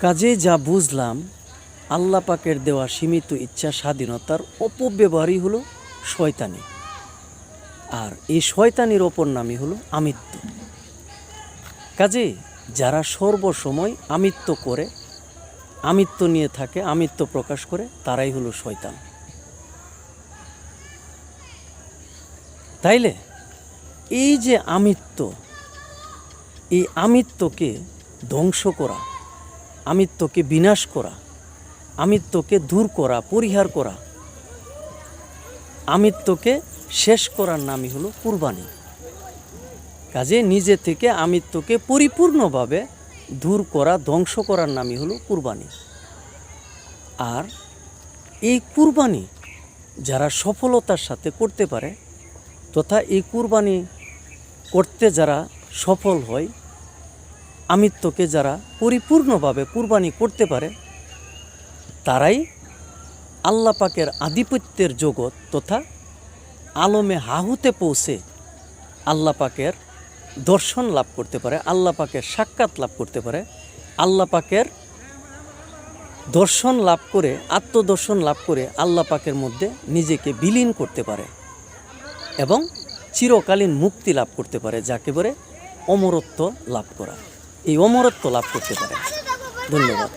কাজে যা বুঝলাম, আল্লাহ পাকের দেওয়া সীমিত ইচ্ছা স্বাধীনতার অপব্যবহারই হলো শয়তানি। আর এই শয়তানির অপর নামই হলো আমিত্ব। কাজে যারা সর্বসময় আমিত্ব করে, আমিত্ব নিয়ে থাকে, আমিত্ব প্রকাশ করে, তারাই হলো শয়তান। তাইলে এই যে আমিত্ব, এই আমিত্বকে ধ্বংস করা, আমিত্বকে বিনাশ করা, আমিত্বকে দূর করা, পরিহার করা, আমিত্বকে শেষ করার নামই হলো কুরবানি। কাজে নিজে থেকে আমিত্বকে পরিপূর্ণভাবে দূর করা, ধ্বংস করার নামই হলো কুরবানি। আর এই কুরবানি যারা সফলতার সাথে করতে পারে, তথা এই কুরবানি করতে যারা সফল হয়, আমিত্বকে যারা পরিপূর্ণভাবে কুরবানি করতে পারে, তারাই আল্লাহ পাকের আধিপত্যের জগৎ তথা আলমে হাহুতে পৌঁছে আল্লাহ পাকের দর্শন লাভ করতে পারে, আল্লাহ পাকের সাক্ষাৎ লাভ করতে পারে, আল্লাহ পাকের দর্শন লাভ করে, আত্মদর্শন লাভ করে আল্লাহ পাকের মধ্যে নিজেকে বিলীন করতে পারে এবং চিরকালীন মুক্তি লাভ করতে পারে, যাকে বলে অমরত্ব লাভ করা। এই অমরত্ব লাভ করতে পারে। ধন্যবাদ।